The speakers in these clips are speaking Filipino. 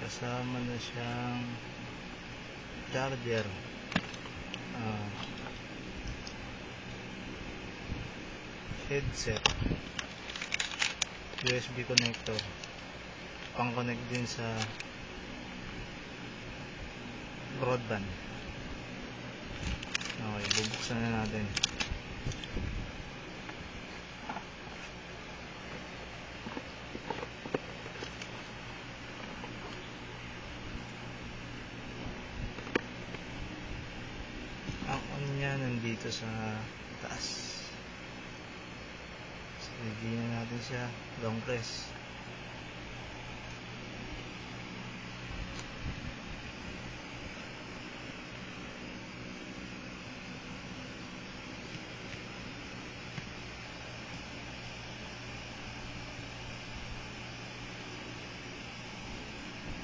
kasama na siyang charger, headset, USB connector, pang connect din sa broadband. Okay, bubuksan na natin. Ang on niya nandito sa taas. So, i-gina natin siya, long press.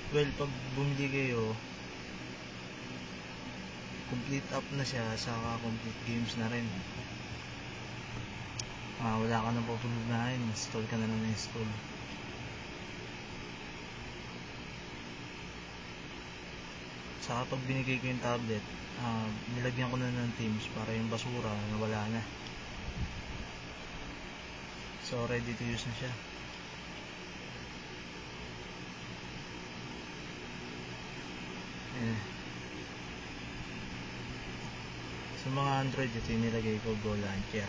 Well, pag bumili kayo, complete app na siya, saka complete games na rin. Wala ka nang pupununahin, install ka na lang install. Saka pag binigay ko yung tablet, nilagyan ko na ng Teams para yung basura nawala na. So ready to use na siya. Sa mga Android, ito yung nilagay ko, Go Launcher.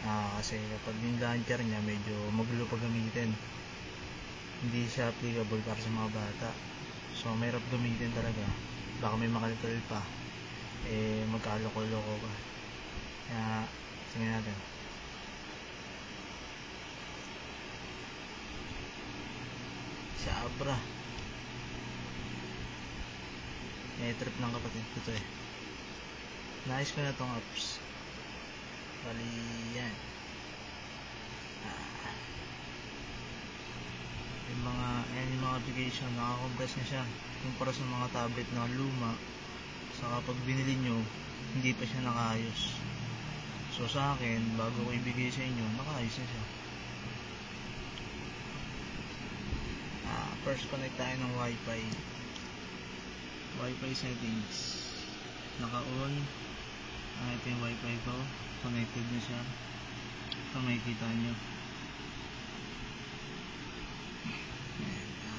Kasi kapag yung launcher niya medyo magulo pag gamitin, hindi siya applicable para sa mga bata. So mahirap gamitin talaga, baka may makalkal pa, magkaloko-loko ka. Kaya tingnan natin. Si Abra, trip ng kapatid ko to Naayos ko na tong apps. Bali yan. Yung mga application, nakakompress na siya kumpara sa mga tablet na luma. Saka pag binili nyo, hindi pa siya nakaayos. So sa akin, bago ko ibigay sa inyo, nakaayos na siya. First connect tayo ng Wi-Fi. Wi-Fi settings, naka-on. Ito yung Wi-Fi ko, connected na siya. Ito makikita nyo.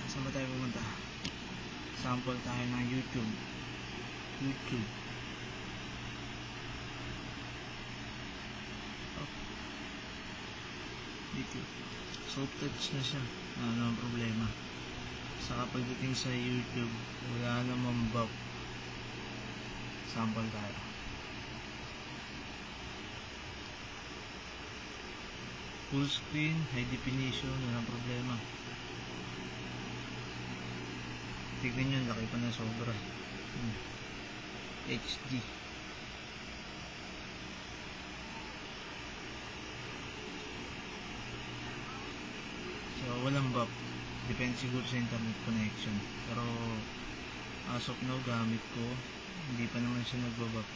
Saan ba tayo pumunta? Sample tayo ng YouTube. Soft touch na siya. Ano ang problema? Saka pagdating sa YouTube, wala namang bug. Sample tayo. Full screen, high definition, walang problema. Tignan nyo, laki pa na sobra. HD. So walang bug. Depende siguro sa internet connection. Pero as of now, gamit ko, hindi pa naman siya nagbabak.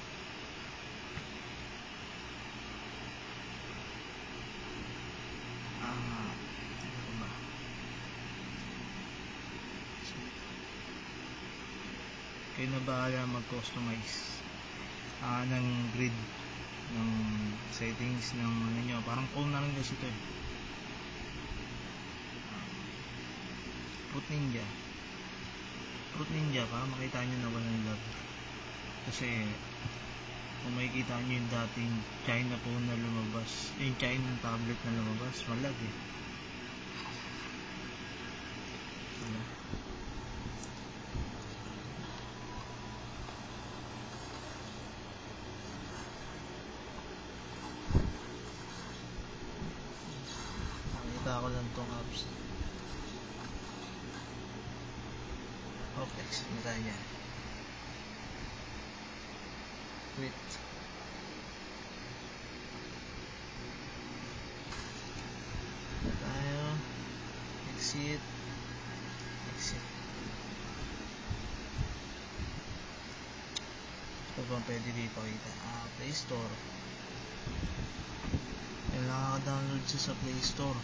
Ano ba? Kayo na bahala mag-customize ng grid, ng settings ng ano nyo. Parang phone na rin kasi ito Fruit Ninja, para makita nyo na walang lag. Kasi kung makikita nyo yung dating China phone na lumabas, yung China tablet na lumabas, malag nakita ko lang tong apps. Exit na tayo yan. Quit. Tayo. Exit. Ito bang pwede dito kita? Play Store. Yung nakaka-download siya sa Play Store.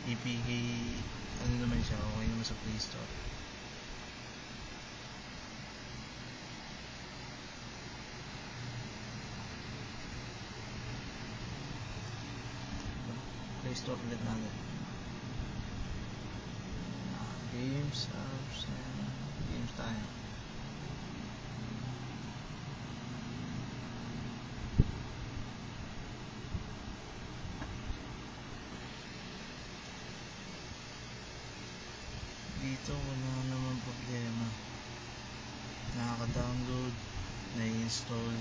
EPK, ano naman siya, okay naman sa Play Store. ulit natin. Games, apps, games tayo. Dito wala naman problema. Nakaka-download, na-install.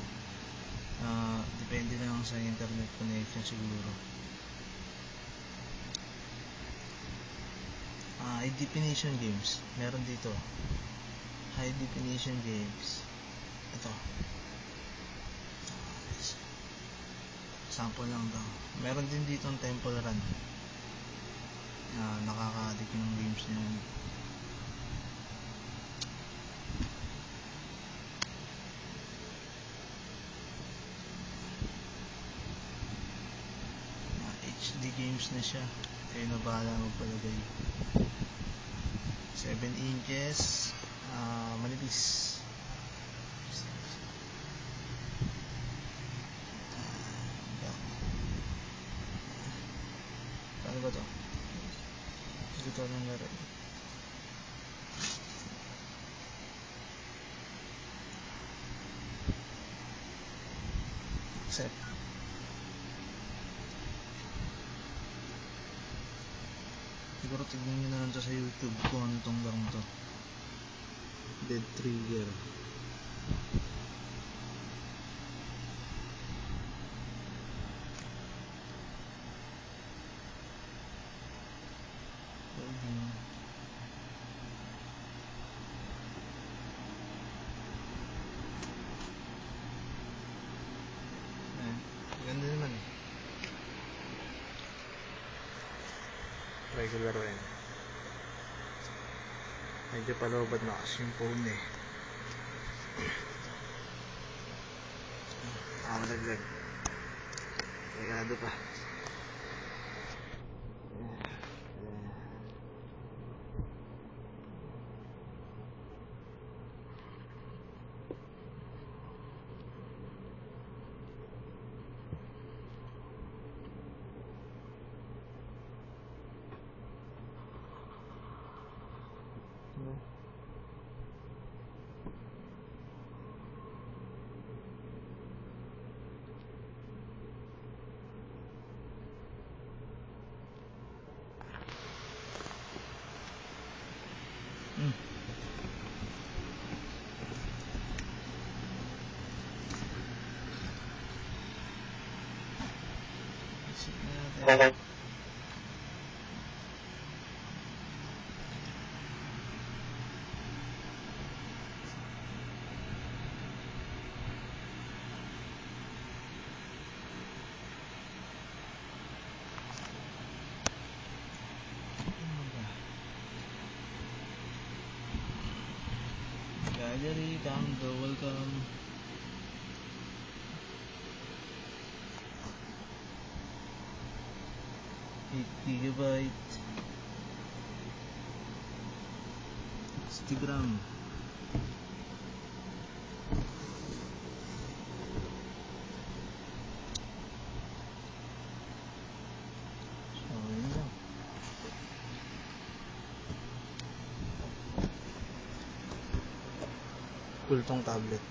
Depende lang sa internet connection siguro. High definition games meron dito. High definition games, ito sample lang daw. Meron din dito ang Temple Run. Nakaka-addict yung games niya. HD games na siya, kayo na bahala magpalagay. 7 inches, manipis. Paano ba to? Ito ng laro. Set. Siguro tignan nyo na lang to sa YouTube kung ano tong lang to. Dead Trigger. Ganda naman eh. Regular rin. Medyo palobad na kasi yung phone eh. Malaglag. Ligado pa. Gallery, download, welcome. GB, Instagram. So, yun lang. Cool tong tablet.